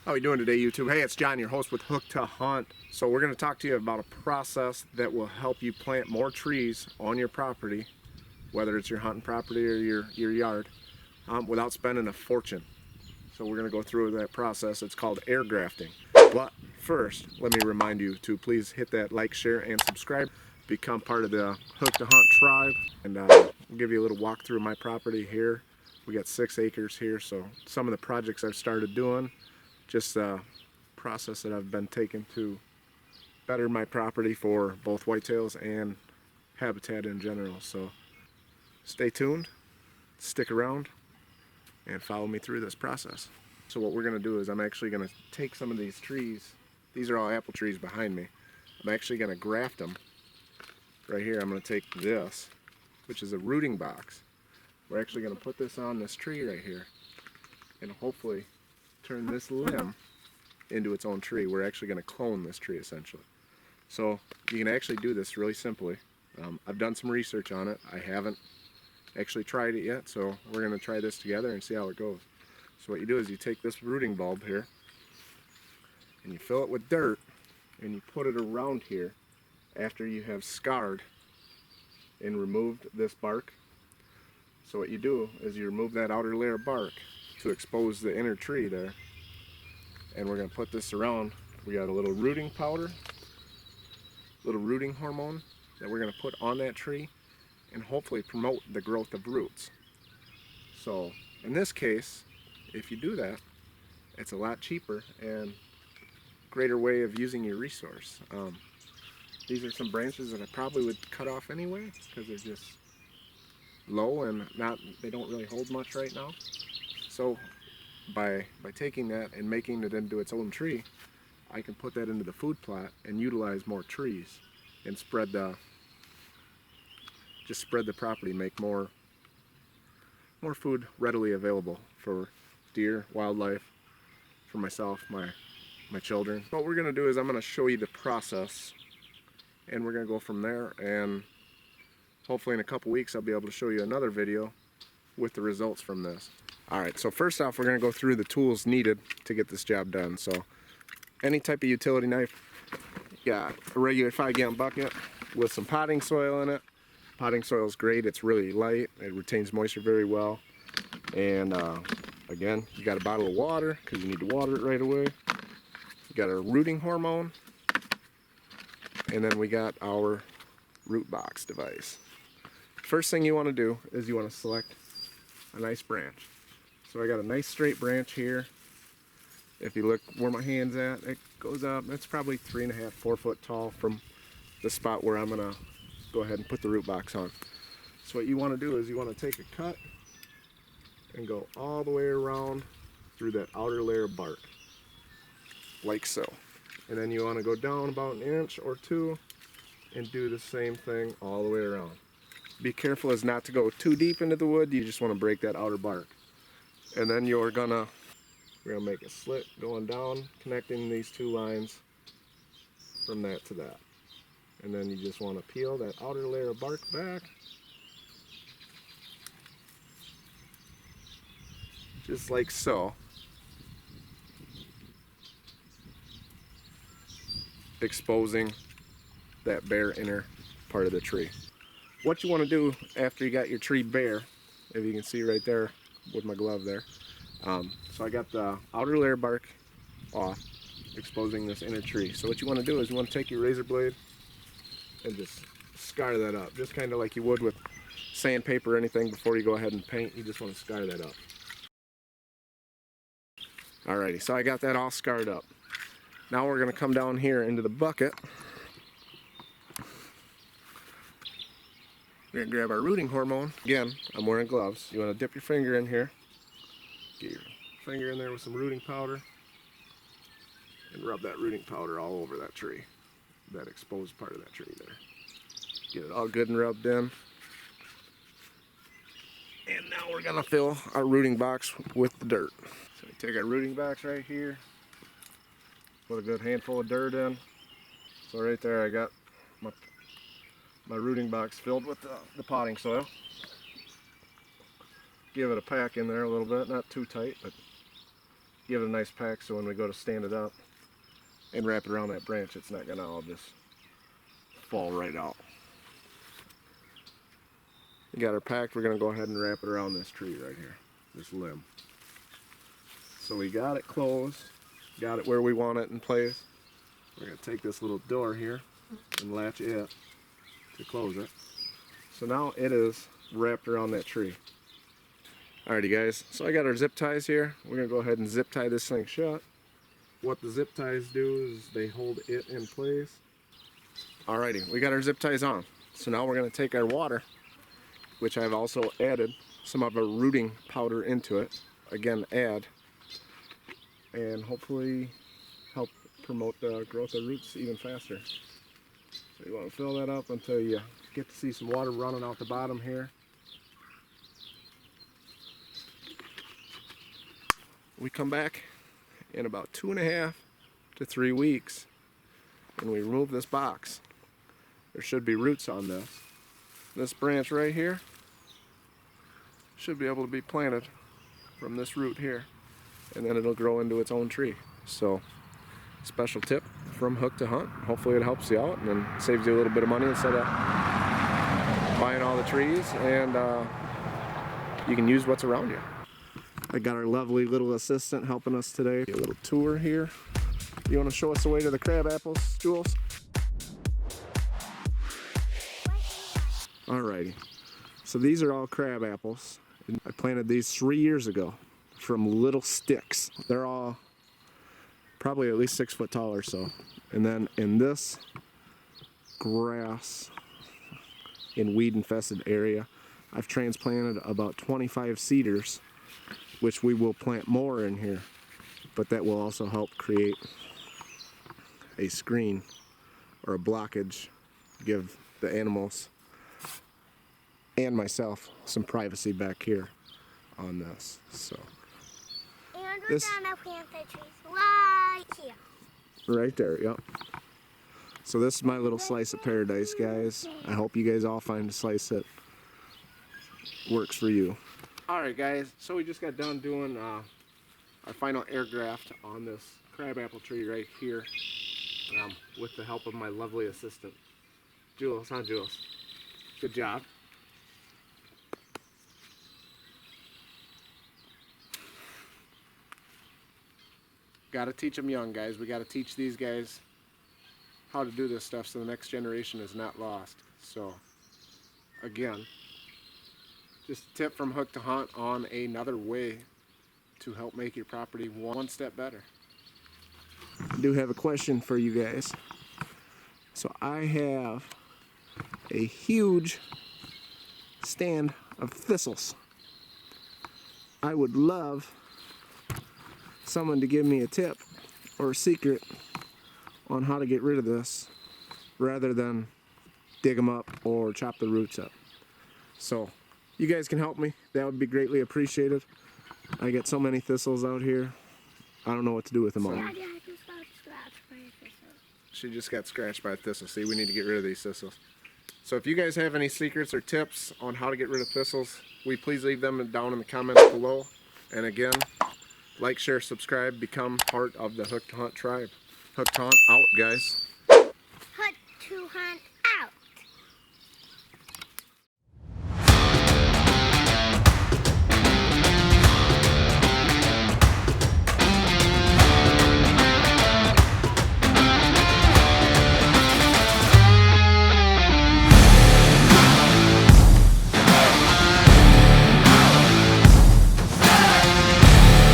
How are we doing today, YouTube? Hey, it's John, your host with Hook to Hunt. So we're going to talk to you about a process that will help you plant more trees on your property, whether it's your hunting property or your yard, without spending a fortune. So we're going to go through that process. It's called air grafting. But first, let me remind you to please hit that like, share, and subscribe. Become part of the Hook to Hunt tribe. And I'll give you a little walk through my property here. We got 6 acres here, so some of the projects I've started doing, just a process that I've been taking to better my property for both whitetails and habitat in general. So stay tuned, stick around, and follow me through this process. So what we're going to do is I'm actually going to take some of these trees. These are all apple trees behind me. I'm actually going to graft them. Right here I'm going to take this, which is a rooting box. We're actually going to put this on this tree right here and hopefully turn this limb into its own tree. We're actually going to clone this tree essentially. So you can actually do this really simply. I've done some research on it. I haven't actually tried it yet, so we're going to try this together and see how it goes. So what you do is you take this rooting bulb here and you fill it with dirt and you put it around here after you have scarred and removed this bark. So what you do is you remove that outer layer of bark to expose the inner tree there, and we're going to put this around. We got a little rooting powder, little rooting hormone that we're going to put on that tree and hopefully promote the growth of roots. So in this case, if you do that, it's a lot cheaper and greater way of using your resource. These are some branches that I probably would cut off anyway because they're just low and they don't really hold much right now. So by taking that and making it into its own tree, I can put that into the food plot and utilize more trees and just spread the property, make more food readily available for deer, wildlife, for myself, my children. What we're going to do is I'm going to show you the process and we're going to go from there, and hopefully in a couple weeks I'll be able to show you another video with the results from this. Alright, so first off we're going to go through the tools needed to get this job done. So any type of utility knife, you got a regular 5-gallon bucket with some potting soil in it. Potting soil is great, it's really light, it retains moisture very well. And again, you got a bottle of water because you need to water it right away. You got our rooting hormone, and then we got our root box device. First thing you want to do is you want to select a nice branch. So I got a nice straight branch here. If you look where my hand's at, it goes up. It's probably 3.5, 4 foot tall from the spot where I'm gonna go ahead and put the root box on. So what you want to do is you want to take a cut and go all the way around through that outer layer of bark, like so. And then you want to go down about 1 inch or 2 and do the same thing all the way around. Be careful as not to go too deep into the wood. You just want to break that outer bark. And then we're gonna make a slit going down, connecting these 2 lines from that to that. And then you just want to peel that outer layer of bark back, just like so, exposing that bare inner part of the tree. What you want to do after you got your tree bare, if you can see right there with my glove there, so I got the outer layer bark off, exposing this inner tree. So what you want to do is you want to take your razor blade and just scar that up, just kind of like you would with sandpaper or anything before you go ahead and paint. You just want to scar that up. Alrighty, so I got that all scarred up. Now we're going to come down here into the bucket. We're going to grab our rooting hormone. Again, I'm wearing gloves. You want to dip your finger in here. Get your finger in there with some rooting powder. And rub that rooting powder all over that tree. That exposed part of that tree there. Get it all good and rubbed in. And now we're going to fill our rooting box with the dirt. So we take our rooting box right here. Put a good handful of dirt in. So right there I got my rooting box filled with the potting soil. Give it a pack in there a little bit, not too tight, but give it a nice pack so when we go to stand it up and wrap it around that branch, it's not gonna all just fall right out. We got our packed, we're gonna go ahead and wrap it around this tree right here, this limb. So we got it closed, got it where we want it in place. We're gonna take this little door here and latch it to close it. So now it is wrapped around that tree. Alrighty guys, so I got our zip ties here. We're gonna go ahead and zip tie this thing shut. What the zip ties do is they hold it in place. Alrighty, we got our zip ties on. So now we're gonna take our water, which I've also added some of our rooting powder into it. Again, add, and hopefully help promote the growth of roots even faster. So you want to fill that up until you get to see some water running out the bottom here. We come back in about 2.5 to 3 weeks and we remove this box. There should be roots on this. This branch right here should be able to be planted from this root here, and then it'll grow into its own tree. So, special tip from Hook to Hunt. Hopefully it helps you out and then saves you a little bit of money instead of buying all the trees, and you can use what's around you. I got our lovely little assistant helping us today. A little tour here. You want to show us the way to the crab apples, Jules? Alrighty. So these are all crab apples. I planted these 3 years ago from little sticks. They're all probably at least 6 foot tall or so. And then in this grass in weed infested area, I've transplanted about 25 cedars, which we will plant more in here, but that will also help create a screen or a blockage, give the animals and myself some privacy back here on this. So and we're gonna plant the trees right here. Right there, yep. So this is my little slice of paradise, guys. I hope you guys all find a slice that works for you. Alright guys, so we just got done doing our final air graft on this crabapple tree right here, with the help of my lovely assistant, Jules. Huh, Jules? Good job. Gotta teach them young, guys. We gotta teach these guys how to do this stuff so the next generation is not lost. So, again, just a tip from Hook to Hunt on another way to help make your property one step better. I do have a question for you guys. So I have a huge stand of thistles. I would love someone to give me a tip or a secret on how to get rid of this rather than dig them up or chop the roots up. So you guys can help me. That would be greatly appreciated. I get so many thistles out here. I don't know what to do with them all. Daddy, I just got scratched by a thistle. She just got scratched by a thistle. See, we need to get rid of these thistles. So if you guys have any secrets or tips on how to get rid of thistles, will you please leave them down in the comments below. And again, like, share, subscribe, become part of the Hook to Hunt tribe. Hook to Hunt out, guys. Hook to Hunt.